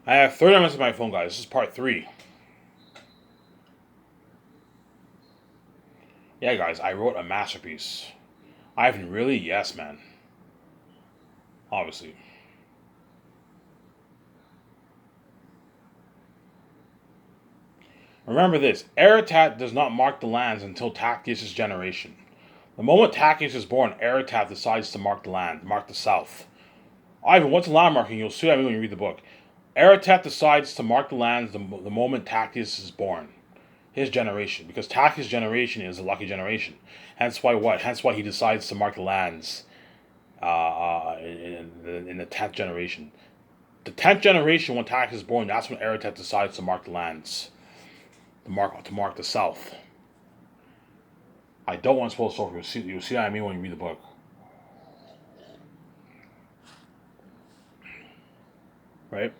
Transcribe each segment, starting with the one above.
I have 30 minutes on my phone, guys. This is part 3. Yeah, guys, I wrote a masterpiece. Ivan, really? Yes, man. Obviously. Remember this, Aratat does not mark the lands until Tacitus' generation. The moment Tacitus is born, Aratat decides to mark the land, mark the south. Ivan, what's land marking? You'll see what I mean when you read the book. Aratat decides to mark the lands the moment Tacitus is born. His generation, because Tacitus' generation is a lucky generation. Hence why what? Hence why he decides to mark the lands in the 10th generation. The 10th generation, when Tacitus is born, that's when Aratat decides to mark the lands, to mark the south. I don't want to spoil the story. You'll see what I mean when you read the book. Right?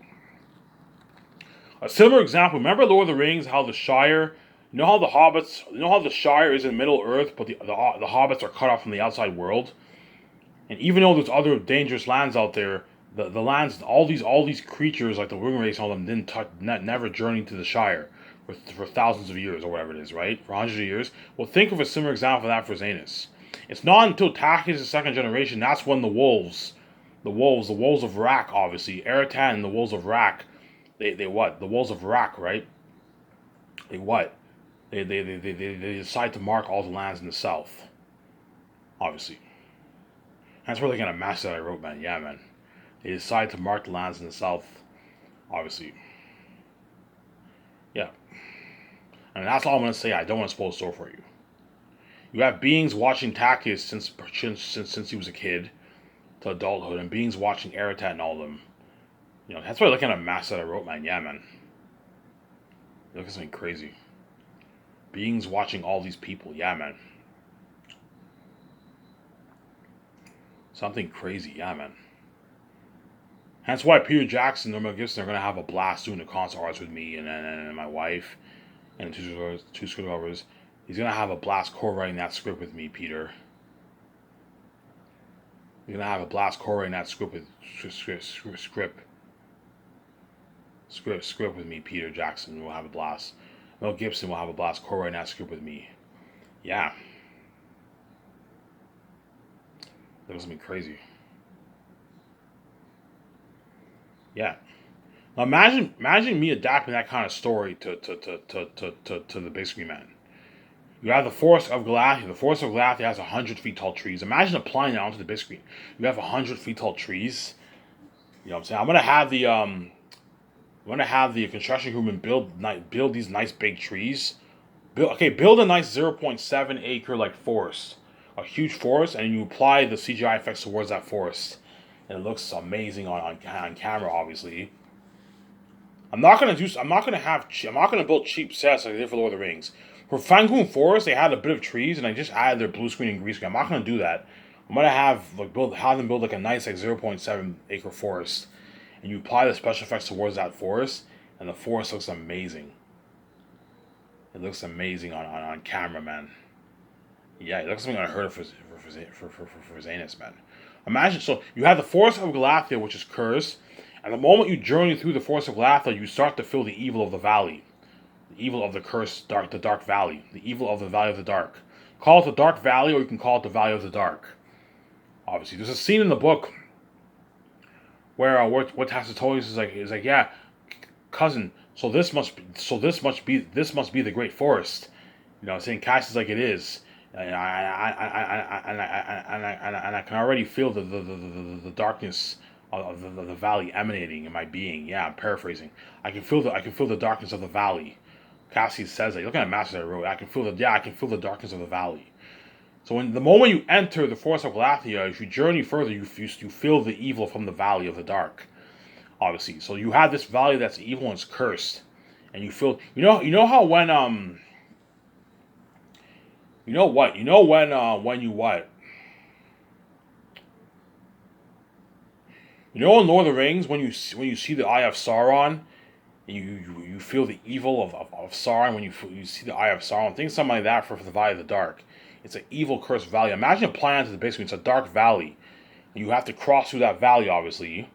A similar example, remember Lord of the Rings, how the Shire, how the Shire is in Middle Earth, but the hobbits are cut off from the outside world? And even though there's other dangerous lands out there, the lands, all these creatures like the Ring Race, all of them didn't never journeyed to the Shire for thousands of years or whatever it is, right? For hundreds of years. Well, think of a similar example of that for Zanus. It's not until Tacitus' the second generation that's when the wolves of Rak, obviously, Eratan and the wolves of Rak, they what? The wolves of Rak, right? They what? They decide to mark all the lands in the south, obviously. That's really kind of mess that I wrote, man. Yeah, man. They decide to mark the lands in the south, obviously. Yeah. And that's all I'm gonna say. I don't want to spoil the story for you. You have beings watching Tacitus since he was a kid to adulthood, and beings watching Aratat and all of them. That's why I look at a mess that I wrote, man. Yeah, man. Look at something crazy. Beings watching all these people. Yeah, man. Something crazy. Yeah, man. That's why Peter Jackson and Mel Gibson are gonna have a blast doing the concert arts with me and my wife and two script lovers. He's gonna have a blast co-writing that script with me, Peter. He's gonna have a blast co-writing that script with me, Peter Jackson. Will have a blast. Mel Gibson will have a blast co-writing that script with me. Yeah, that was something crazy. Yeah. Now imagine me adapting that kind of story to the big screen, man. You have the Forest of Galathea. The Forest of Galathea has 100 feet tall trees. Imagine applying that onto the big screen. You have 100 feet tall trees. You know what I'm saying? I'm gonna have the construction crewmen build these nice big trees. Build a nice 0.7 acre like forest, a huge forest, and you apply the CGI effects towards that forest, and it looks amazing on camera. Obviously, I'm not gonna build cheap sets like I did for Lord of the Rings. For Fanghoon Forest, they had a bit of trees, and I just added their blue screen and green screen. I'm not gonna do that. I'm gonna have them build like a nice like 0.7 acre forest, and you apply the special effects towards that forest, and the forest looks amazing. It looks amazing on camera, man. Yeah, it looks something unheard of for Zanus, man. Imagine, so you have the Forest of Galathea, which is cursed, and the moment you journey through the Forest of Galathea, you start to feel the evil of the valley, the evil of the cursed the Dark Valley, the evil of the Valley of the Dark. Call it the Dark Valley, or you can call it the Valley of the Dark. Obviously, there's a scene in the book where what Tacitus is like, yeah, cousin. So this must be the Great Forest. Saying Cass is like it is. And I can already feel the darkness of the valley emanating in my being. Yeah, I'm paraphrasing. I can feel the darkness of the valley. Cassius says that. Look at the master that I wrote. I can feel the darkness of the valley. So when the moment you enter the forest of Galathea, if you journey further, you feel the evil from the valley of the dark. Obviously, so you have this valley that's evil and it's cursed, and you feel. You know how when you what. In Lord of the Rings, when you see the Eye of Sauron, and you feel the evil of Sauron when you see the Eye of Sauron. Think something like that for the Valley of the Dark. It's an evil, cursed valley. Imagine applying it to the base. It's a dark valley, and you have to cross through that valley, obviously.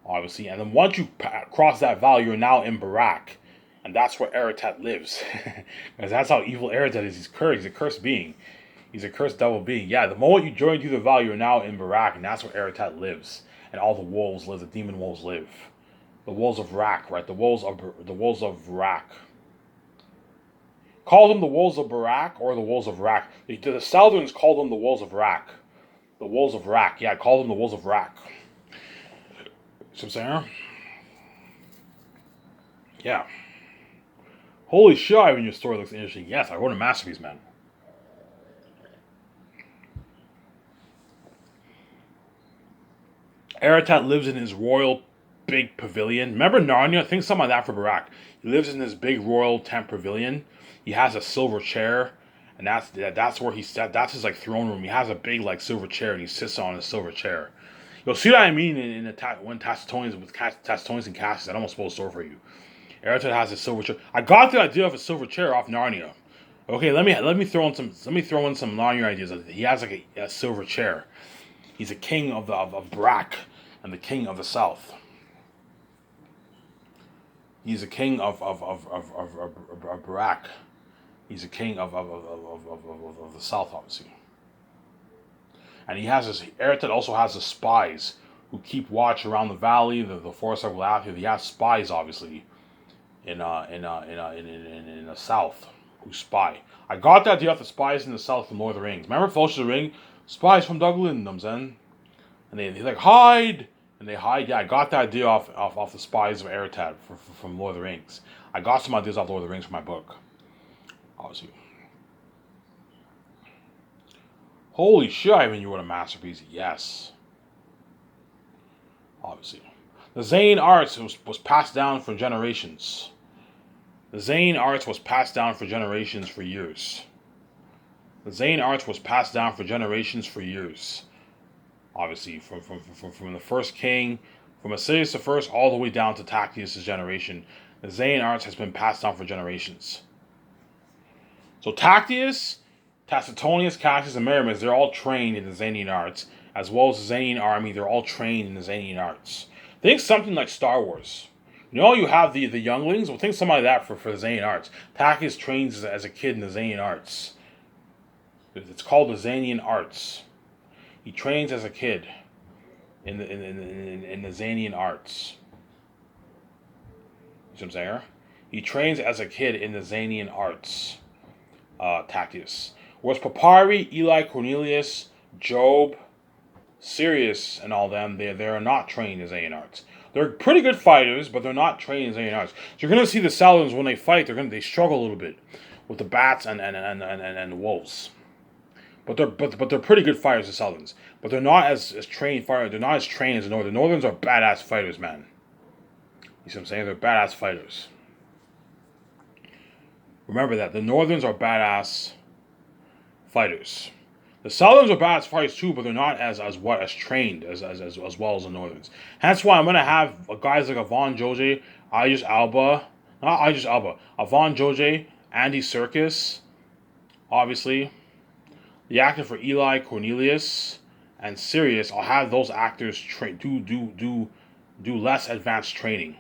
obviously. And then once you cross that valley, you're now in Barak. And that's where Eretat lives. Because that's how evil Eretat is. He's cursed. He's a cursed being. He's a cursed devil being. Yeah, the moment you join through the valley, you're now in Barak. And that's where Eretat lives. And all the wolves live. The demon wolves live. The wolves of Rak, right? The wolves of Rak. Call them the wolves of Barak or the wolves of Rak. The Southerns call them the wolves of Rak. The wolves of Rak. Yeah, call them the wolves of Rak. See what I'm saying? Yeah. Holy shit, Ivan, your story looks interesting. Yes, I wrote a masterpiece, man. Eretat lives in his royal big pavilion. Remember Narnia? Think something like that for Barak. He lives in this big royal tent pavilion. He has a silver chair, and that's where he sat. That's his like throne room. He has a big like silver chair, and he sits on a silver chair. You'll see what I mean when Tacitonians and Cassius. I don't want to spoil the story for you. Eretat has a silver chair. I got the idea of a silver chair off Narnia. Okay, let me throw in some Narnia ideas. He has like a silver chair. He's a king of Barak and the king of the south. He's a king of Barak. He's a king of the south, obviously. And he has his Eretat also has the spies who keep watch around the valley, the forest of Galathia. He has spies, obviously, in the south who spy. I got that idea off the spies in the south from Lord of the Rings. Remember Fellowship of the Ring? Spies from Dublin, and they like hide, and they hide. Yeah, I got that idea off the spies of Eretat from Lord of the Rings. I got some ideas off Lord of the Rings for my book, obviously. Holy shit, Ivan, you wrote a masterpiece. Yes. Obviously. The Zane arts was passed down for generations. The Zane arts was passed down for generations for years. The Zane arts was passed down for generations for years. Obviously, from the first king, from Assidius the First all the way down to Tactius' generation, the Zane arts has been passed down for generations. So Tactius, Tacitonius, Cassius, and Meramis, they're all trained in the Zanian arts, as well as the Zanian army, they're all trained in the Zanian arts. Think something like Star Wars. You know, you have the younglings. Well, think something like that for the Zanian arts. Tactius trains as a kid in the Zanian arts. It's called the Zanian arts. He trains as a kid in the Zanian arts. You see what I'm saying? He trains as a kid in the Zanian arts. Tactius. Whereas Papyri, Eli, Cornelius, Job, Sirius, and all them, they are not trained in Zanian arts. They're pretty good fighters, but they're not trained in Zanian arts. So you're gonna see the Saladins when they fight, they struggle a little bit with the bats and the wolves. But they're pretty good fighters, the Saladins. But they're not as trained fighters. They're not as trained as the Northern. The Northerns are badass fighters, man. You see what I'm saying? They're badass fighters. Remember that. The Northerns are badass fighters. The Southerns are badass fighters too, but they're not as trained as well as the Northerns. That's why I'm gonna have guys like Avon Joje, Idris Elba, Avon Joje, Andy Serkis, obviously. The actor for Eli, Cornelius, and Sirius, I'll have those actors do less advanced training.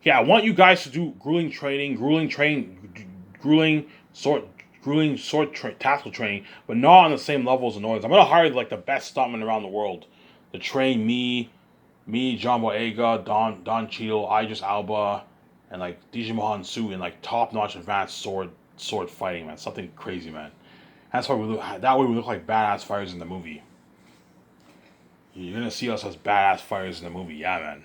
Yeah, I want you guys to do grueling tactical training, but not on the same level as the Northern. I'm gonna hire like the best stuntmen around the world to train me, John Boyega, Don Cheadle, Idris Elba, and like DJ Mohan Su in like top-notch advanced sword fighting, man. Something crazy, man. That's why that way we look like badass fighters in the movie. You're gonna see us as badass fighters in the movie, yeah, man.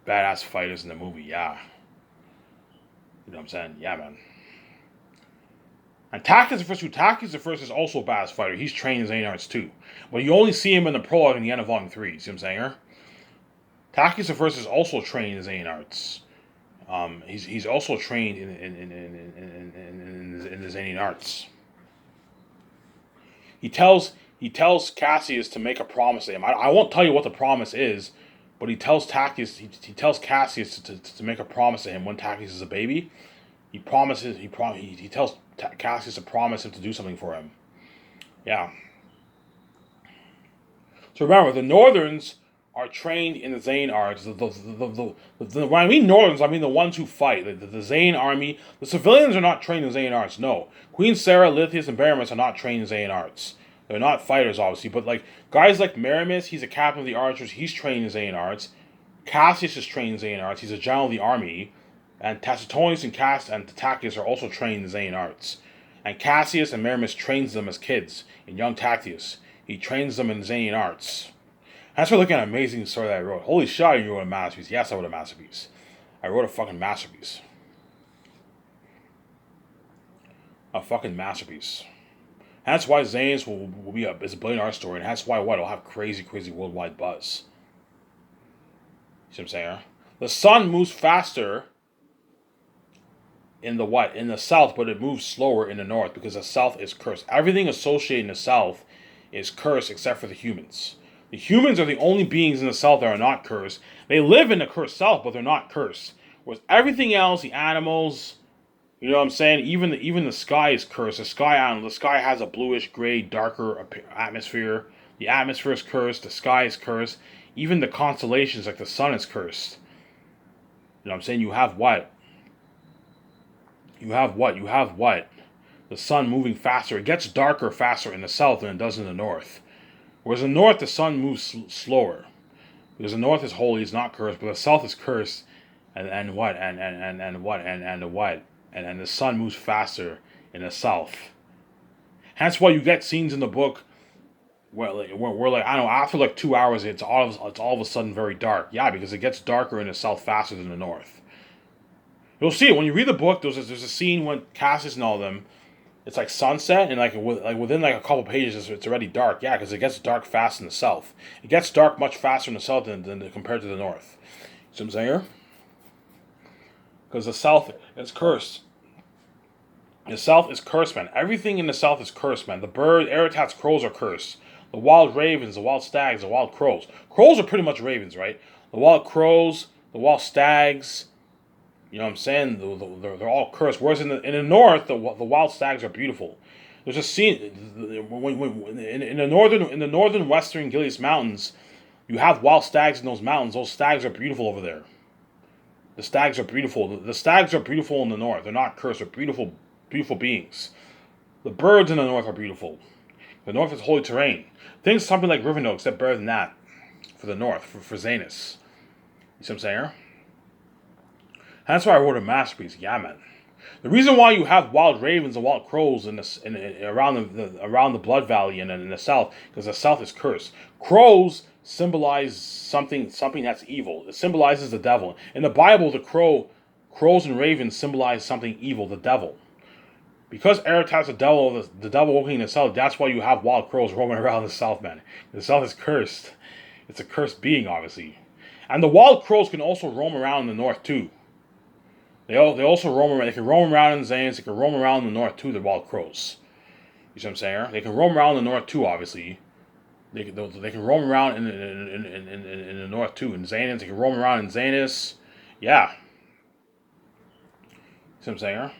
Badass fighters in the movie, yeah. You know what I'm saying? Yeah, man. And Tactius the First is also a badass fighter. He's trained in Zanian arts too. But you only see him in the prologue in the end of Volume 3. See what I'm saying? Tactius the First is also trained in Zanian arts. He's also trained in the Zanian arts. He tells Cassius to make a promise to him. I won't tell you what the promise is, but he tells Cassius to make a promise to him when Tactius is a baby. He tells Cassius to promise him to do something for him. Yeah. So remember, the Northerns are trained in the Zayn arts. When I mean Northerns, I mean the ones who fight. The Zayn army. The civilians are not trained in Zayn arts. No. Queen Sarah, Lithius, and Baramis are not trained in Zayn arts. They're not fighters, obviously. But like guys like Meramis, he's a captain of the archers. He's trained in Zayn arts. Cassius is trained in Zayn arts. He's a general of the army. And Tacitonius and Tactius are also trained in Zayn arts. And Cassius and Meramis trains them as kids in young Tactius. He trains them in Zayn arts. That's for looking at an amazing story that I wrote. Holy shit, you wrote a masterpiece. Yes, I wrote a masterpiece. I wrote a fucking masterpiece. A fucking masterpiece. And that's why Zayn's will be is a brilliant art story, and that's why it'll have crazy, crazy worldwide buzz. You see what I'm saying? The sun moves faster in the south, but it moves slower in the north because the south is cursed. Everything associated in the south is cursed except for the humans. The humans are the only beings in the south that are not cursed. They live in the cursed south, but they're not cursed. Whereas everything else, the animals, you know what I'm saying? Even the sky is cursed. The sky has a bluish, gray, darker atmosphere. The atmosphere is cursed. The sky is cursed. Even the constellations, like the sun, is cursed. You know what I'm saying? You have what? You have what? The sun moving faster. It gets darker faster in the south than it does in the north. Whereas in the north, the sun moves slower. Because the north is holy, it's not cursed, but the south is cursed. And what? And what? And the sun moves faster in the south. That's why you get scenes in the book where like, I don't know, after like 2 hours, it's all of a sudden very dark. Yeah, because it gets darker in the south faster than the north. You'll see it when you read the book. There's a scene when Cassius and all of them, it's like sunset, and like within like a couple pages, it's already dark. Yeah, because it gets dark fast in the south. It gets dark much faster in the south than compared to the north. See what I'm saying? Because the south is cursed. The south is cursed, man. Everything in the south is cursed, man. The bird, Aratat's crows are cursed. The wild ravens, the wild stags, the wild crows. Crows are pretty much ravens, right? The wild crows, the wild stags. You know what I'm saying? They're all cursed. Whereas in the north, the wild stags are beautiful. There's a scene in the northern western Gilead Mountains. You have wild stags in those mountains. Those stags are beautiful over there. The stags are beautiful. The stags are beautiful in the north. They're not cursed. They're beautiful, beautiful beings. The birds in the north are beautiful. The north is holy terrain. Think something like Rivendell, except better than that. For the north, for Zanus. You see what I'm saying? That's why I wrote a masterpiece. Yeah, man. The reason why you have wild ravens and wild crows around the Blood Valley and in the south, because the south is cursed. Crows symbolize something that's evil. It symbolizes the devil. In the Bible, crows and ravens symbolize something evil, the devil. Because Aratat's the devil walking in the south, that's why you have wild crows roaming around the south, man. The south is cursed. It's a cursed being, obviously. And the wild crows can also roam around in the north, too. They also roam around. They can roam around in Zanes. They can roam around in the north too. The wild crows. You see what I'm saying? They can roam around in the north too. Obviously, they can roam around in the north too. In Zanus, they can roam around in Zanus. Yeah. See what I'm saying?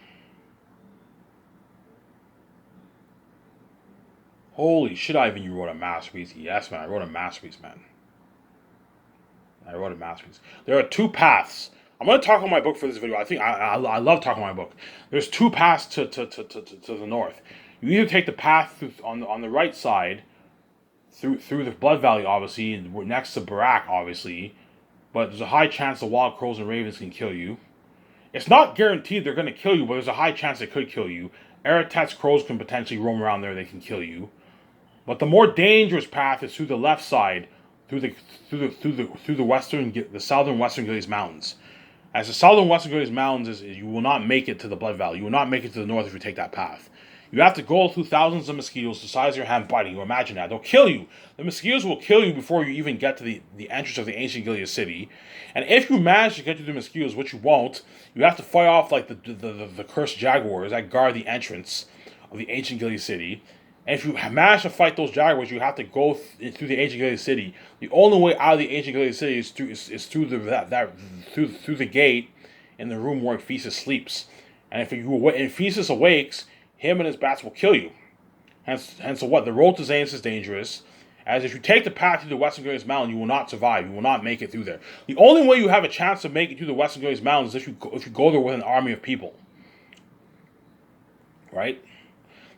Holy shit! You wrote a masterpiece. Yes, man. I wrote a masterpiece, man. I wrote a masterpiece. There are two paths. I'm going to talk on my book for this video. I think I love talking on my book. There's two paths to the north. You either take the path on the right side through the Blood Valley, obviously, next to Barak, obviously, but there's a high chance the wild crows and ravens can kill you. It's not guaranteed they're going to kill you, but there's a high chance they could kill you. Aratat's crows can potentially roam around there; they can kill you. But the more dangerous path is through the left side, through the southern western Gilead Mountains. As the southern western Gilead Mountains you will not make it to the Blood Valley. You will not make it to the north if you take that path. You have to go through thousands of mosquitoes the size of your hand biting you. Imagine that. They'll kill you. The mosquitoes will kill you before you even get to the entrance of the ancient Gilead city. And if you manage to get through the mosquitoes, which you won't, you have to fight off like the cursed jaguars that guard the entrance of the ancient Gilead city. And if you manage to fight those jaguars, you have to go through the ancient Gilead city. The only way out of the ancient Gilead city is through the gate in the room where Ephesus sleeps. And if Ephesus awakes, him and his bats will kill you. Hence what? The road to Zanus is dangerous, as if you take the path through the Western Greatest Mountain, you will not survive. You will not make it through there. The only way you have a chance to make it through the Western Greatest Mountain is if you go there with an army of people. Right?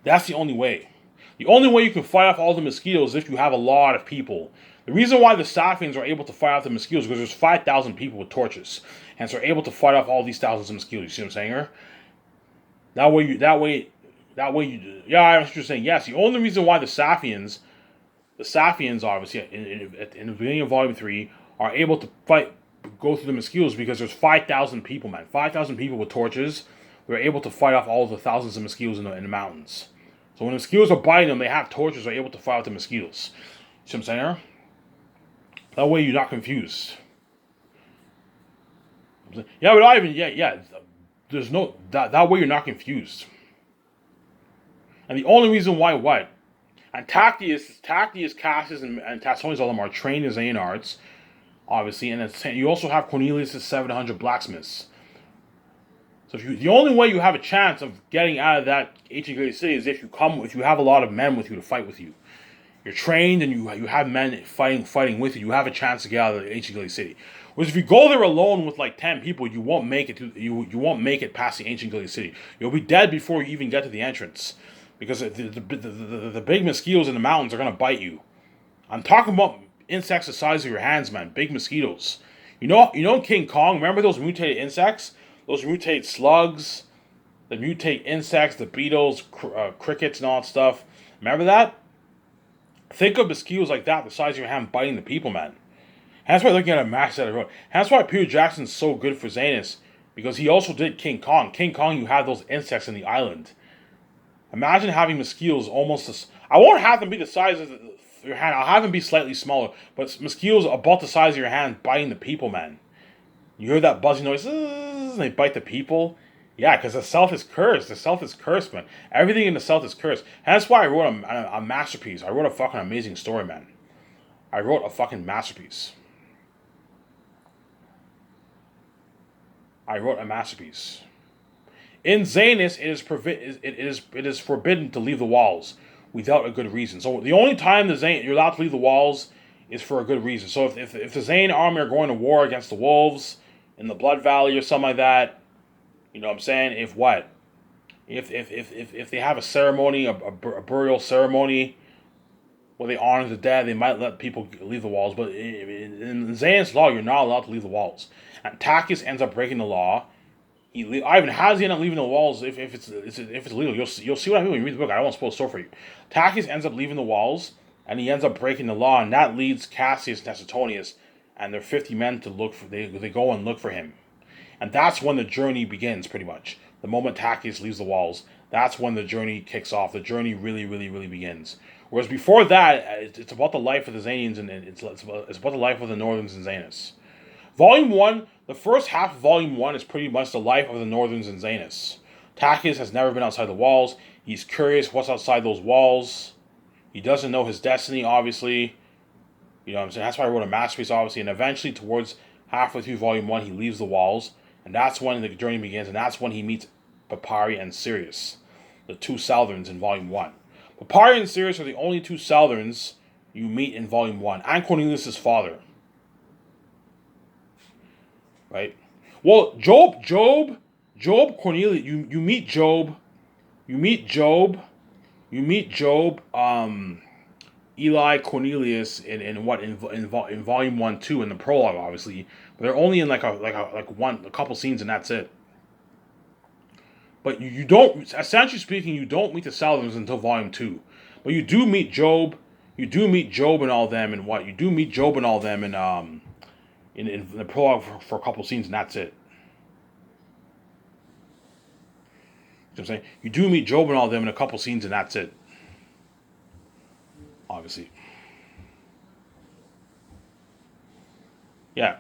That's the only way. The only way you can fight off all the mosquitoes is if you have a lot of people. The reason why the Safians are able to fight off the mosquitoes is because there's 5,000 people with torches. And so they're able to fight off all these thousands of mosquitoes. You see what I'm saying here? That way, yeah, I know what you're saying. Yes, the only reason why the Safians obviously, in the beginning of Volume 3, are able to go through the mosquitoes because there's 5,000 people, man. 5,000 people with torches. They're able to fight off all the thousands of mosquitoes in the mountains. So when the mosquitoes are biting them, they have torches. They're able to fight off the mosquitoes. See what I'm saying here? That way you're not confused. Yeah, but Ivan, yeah. There's no that way you're not confused. And the only reason why what? And Tactius, Cassius, and Tasonius, all of them are trained in Zayn arts, obviously, and you also have Cornelius' 700 blacksmiths. So the only way you have a chance of getting out of that ancient great city is if you have a lot of men with you to fight with you. You're trained and you have men fighting with you. You have a chance to get out of the ancient Gilead city. Whereas if you go there alone with like 10 people, you won't make it you won't make it past the ancient Gilead city. You'll be dead before you even get to the entrance, because the big mosquitoes in the mountains are gonna bite you. I'm talking about insects the size of your hands, man. Big mosquitoes. You know King Kong. Remember those mutated insects? Those mutate slugs, the mutate insects, the beetles, crickets, and all that stuff. Remember that? Think of mosquitoes like that, the size of your hand, biting the people, man. And that's why looking at a match that I wrote. And that's why Peter Jackson's so good for Zanus, because he also did King Kong. King Kong, you have those insects in the island. Imagine having mosquitoes almost. I won't have them be the size of your hand. I'll have them be slightly smaller, but mosquitoes about the size of your hand biting the people, man. You hear that buzzing noise, and they bite the people. Yeah, because the South is cursed. The South is cursed, man. Everything in the South is cursed. And that's why I wrote a masterpiece. I wrote a fucking amazing story, man. I wrote a fucking masterpiece. In Zanus, it is forbidden to leave the walls without a good reason. So the only time you're allowed to leave the walls is for a good reason. So if the Zane army are going to war against the wolves in the Blood Valley or something like that, you know what I'm saying? If they have a ceremony, a burial ceremony, where they honor the dead, they might let people leave the walls. But in Zanus law, you're not allowed to leave the walls. And Tacchus ends up breaking the law. Ivan, how does he end up leaving the walls if it's legal? You'll see what I mean when you read the book. I won't spoil the story for you. Tacchus ends up leaving the walls, and he ends up breaking the law, and that leads Cassius and Tacitonius and their 50 men to look for. They go and look for him. And that's when the journey begins, pretty much. The moment Tacchus leaves the walls, that's when the journey kicks off. The journey really, really, really begins. Whereas before that, it's about the life of the Zanians, and it's about the life of the Northerns and Zanus. Volume 1, the first half of Volume 1 is pretty much the life of the Northerns and Zanus. Tacchus has never been outside the walls. He's curious what's outside those walls. He doesn't know his destiny, obviously. You know what I'm saying? That's why I wrote a masterpiece, obviously. And eventually, towards halfway through Volume 1, he leaves the walls. And that's when the journey begins, and that's when he meets Papyri and Sirius, the two Southerns in Volume 1. Papyri and Sirius are the only two Southerns you meet in Volume 1, and Cornelius' father. Right? Well, Job, Cornelius, you meet Job, Eli, Cornelius in Volume 1, 2, in the prologue, obviously. But they're only in like a couple scenes, and that's it. But you don't, essentially speaking, you don't meet the Southerns until Volume 2. But you do meet Job. You do meet Job and all them, and what? You do meet Job and all them in the prologue for a couple scenes, and that's it. You know what I'm saying? You do meet Job and all them in a couple scenes, and that's it. Obviously. Yeah.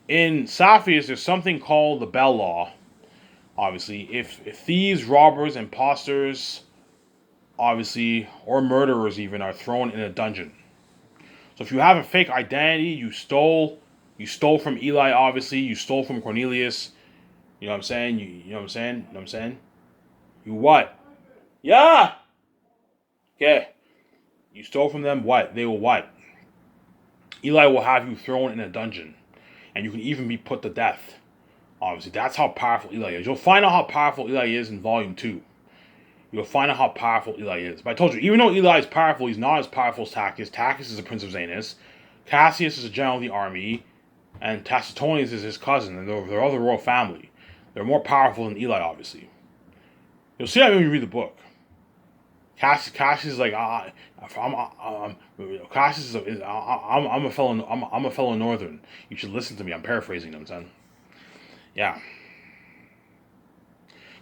In Safius, there's something called the Bell Law. Obviously, if thieves, robbers, imposters, obviously, or murderers even, are thrown in a dungeon. So if you have a fake identity, you stole from Eli, obviously, you stole from Cornelius. You know what I'm saying? You know what I'm saying? You what? Yeah! Okay. You stole from them, what? They will what? Eli will have you thrown in a dungeon, and you can even be put to death. Obviously, that's how powerful Eli is. You'll find out how powerful Eli is in Volume 2. You'll find out how powerful Eli is. But I told you, even though Eli is powerful, he's not as powerful as Tachus. Tachus is the Prince of Zanus. Cassius is a general of the army. And Tacitonius is his cousin, and they're of the royal family. They're more powerful than Eli, obviously. You'll see that when you read the book. Cassius is like, Cassius is, I'm a fellow Northern. You should listen to me. I'm paraphrasing them, son. Yeah.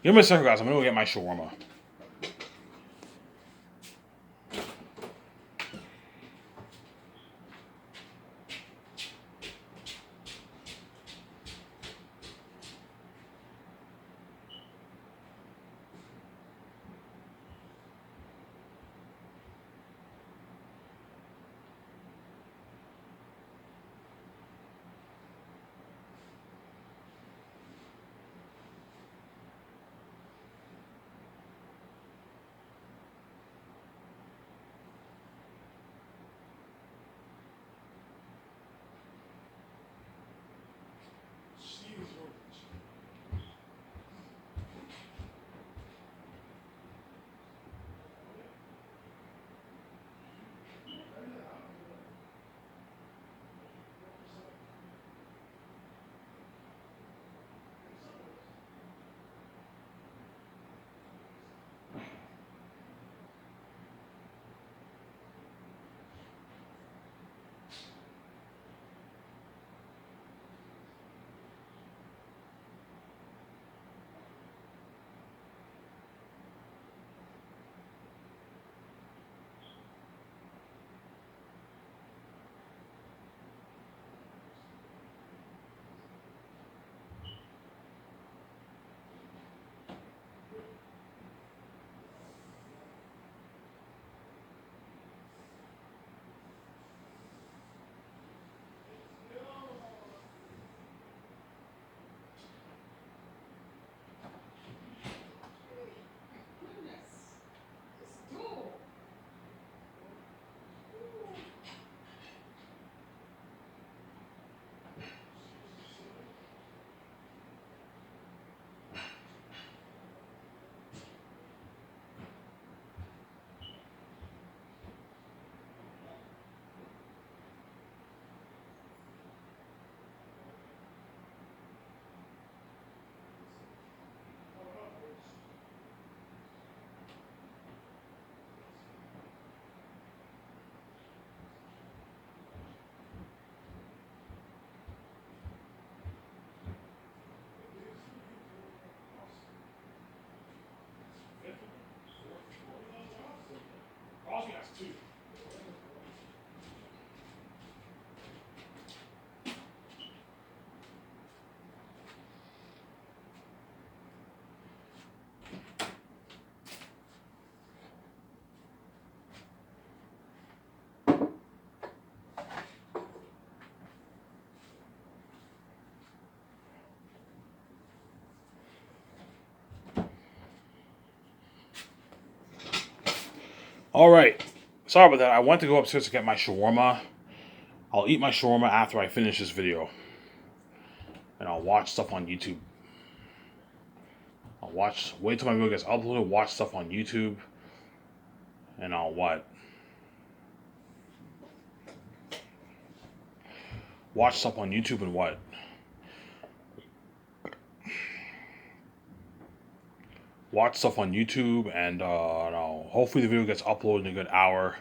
Give me a second, guys. I'm gonna go get my shawarma. All right. Sorry about that. I went to go upstairs to get my shawarma. I'll eat my shawarma after I finish this video. And I'll watch stuff on YouTube. Wait till my video gets uploaded, watch stuff on YouTube. And I'll what? Watch stuff on YouTube and what? Watch stuff on YouTube and hopefully the video gets uploaded in a good hour.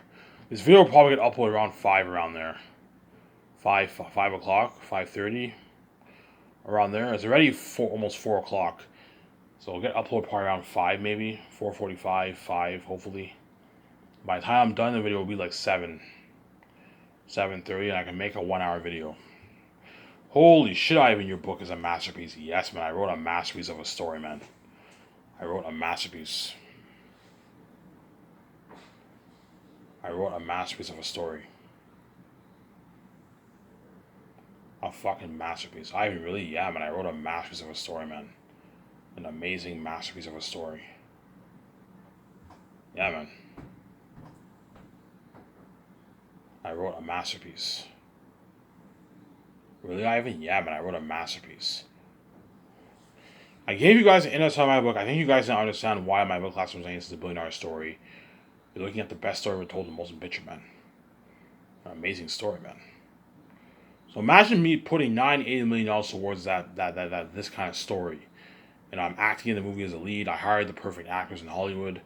This video will probably get uploaded around 5 around there. 5 o'clock, 5:30. Around there. It's already almost 4 o'clock. So I'll get uploaded probably around 5 maybe. 4:45, 5 hopefully. By the time I'm done the video will be like 7:30 and I can make a 1 hour video. Holy shit, Ivan, your book is a masterpiece. Yes, man, I wrote a masterpiece of a story, man. I wrote a masterpiece. I wrote a masterpiece of a story. A fucking masterpiece. I really, yeah, man, I wrote a masterpiece of a story, man. An amazing masterpiece of a story. Yeah, man. I wrote a masterpiece. Really, Ivan? Yeah, man, I wrote a masterpiece. I gave you guys an insight of my book. I think you guys now understand why my book, Last of Zanus, is a billion-dollar story. You're looking at the best story ever told in motion picture, man. An amazing story, man. So imagine me putting $980 million towards that this kind of story. And I'm acting in the movie as a lead. I hired the perfect actors in Hollywood.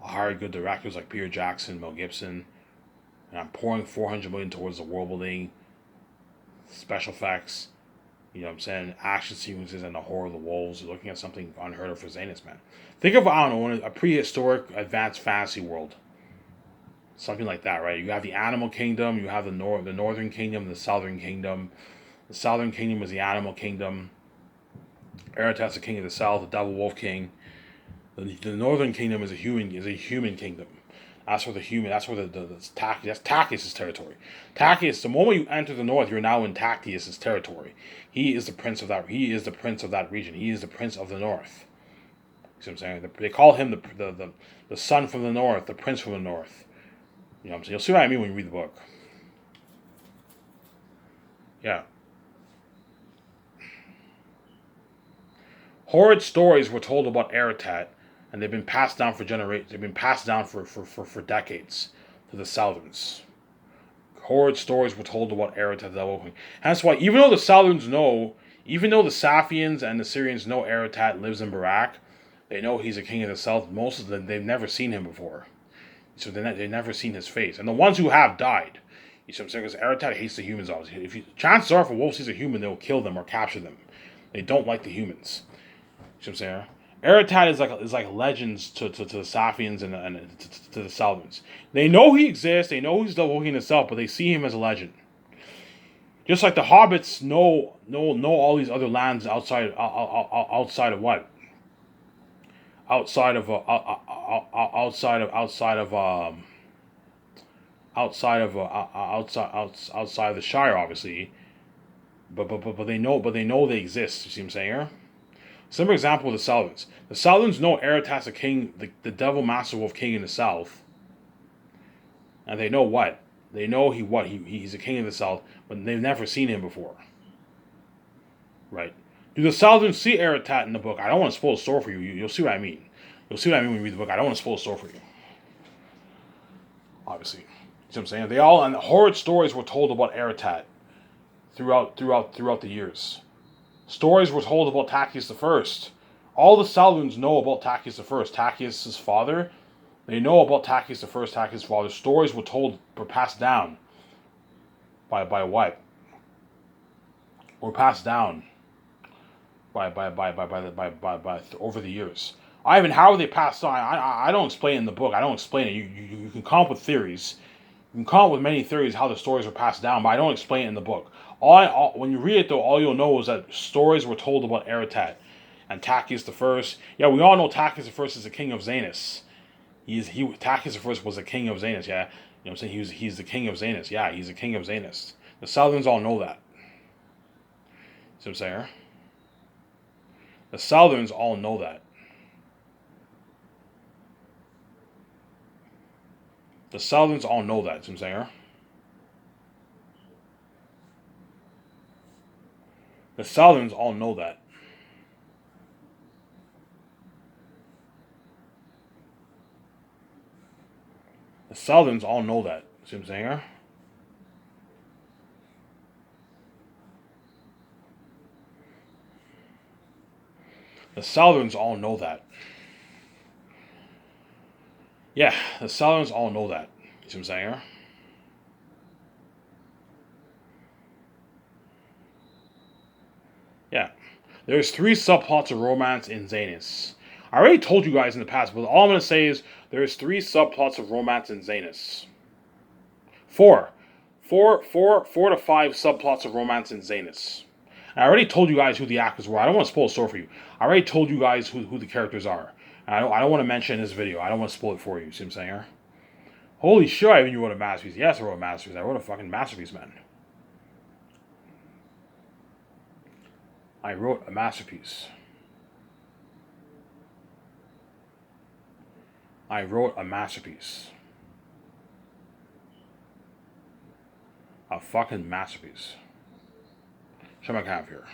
I hired good directors like Peter Jackson, Mel Gibson. And I'm pouring $400 million towards the world building, special effects, you know what I'm saying, action sequences, and the horror of the wolves. You're looking at something unheard of for Zanus, man. Think of, I don't know, a prehistoric advanced fantasy world. Something like that, right? You have the animal kingdom, you have the northern kingdom, the southern kingdom. The southern kingdom is the animal kingdom. Aratat's the king of the south, the devil wolf king. The northern kingdom is a human kingdom. That's where that's Tachys' territory. Tachys, the moment you enter the north, you're now in Tachys' territory. He is the prince of that. He is the prince of that region. He is the prince of the north. See what I'm saying? They call him the son from the north, the prince from the north. You know what I'm saying? You'll see what I mean when you read the book. Yeah. Horrid stories were told about Aratat, and they've been passed down for generations. They've been passed down for decades to the Southerns. Horrid stories were told about Aratat the Devil King. That's why, even though the Southerns know, even though the Safians and the Syrians know Aratat lives in Barak, they know he's a king of the South. Most of them, they've never seen him before. So they've never seen his face. And the ones who have died. You see what I'm saying? Because Aratat hates the humans, obviously. Chances are, if a wolf sees a human, they'll kill them or capture them. They don't like the humans. You see what I'm saying? Aratat is like legends to the Safians and to the Southerns. They know he exists. They know he's the King himself, but they see him as a legend. Just like the hobbits know all these other lands outside of what? Outside of the Shire, obviously. But they know they exist. You see what I'm saying here? Simple example with the Southerns. The Southerns know Aratat's the king, the devil master wolf king in the south. And they know what? They know he's a king of the south, but they've never seen him before. Right? Do the Southerns see Aratat in the book? I don't want to spoil the story for you. You'll see what I mean. You'll see what I mean when you read the book. I don't want to spoil the story for you. Obviously. You see what I'm saying? And the horrid stories were told about Aratat throughout the years. Stories were told about Tachys I. All the Southerns know about Tachys I. Tachys' father, they know about Tachys I, Tachys' father. Stories were passed down by what? Were passed down by over the years. Ivan, how are they passed on? I don't explain it in the book. I don't explain it. You can come up with theories. You can come up with many theories how the stories were passed down, but I don't explain it in the book. When you read it, though, all you'll know is that stories were told about Aratat and Tachys I. Yeah, we all know Tachys I is the king of Zanus. Tachys I was the king of Zanus. Yeah, you know what I'm saying. He's the king of Zanus. Yeah, he's the king of Zanus. The Southerns all know that. See what I'm saying? The Southerns all know that. The Southerns all know that. See what I'm saying? The Southerns all know that. The Southerns all know that. See what I'm saying? The Southerns all know that. Yeah, the Southerns all know that. You see what I'm saying? Yeah. There's 3 subplots of romance in Zanus. I already told you guys in the past, but all I'm going to say is there's 3 subplots of romance in Zanus. 4 to 5 subplots of romance in Zanus. I already told you guys who the actors were. I don't want to spoil the story for you. I already told you guys who the characters are. I don't want to mention in this video. I don't want to spoil it for you. See what I'm saying? Holy shit, I even wrote a masterpiece. Yes, I wrote a masterpiece. I wrote a fucking masterpiece, man. I wrote a masterpiece. I wrote a masterpiece. A fucking masterpiece. Show my calf here.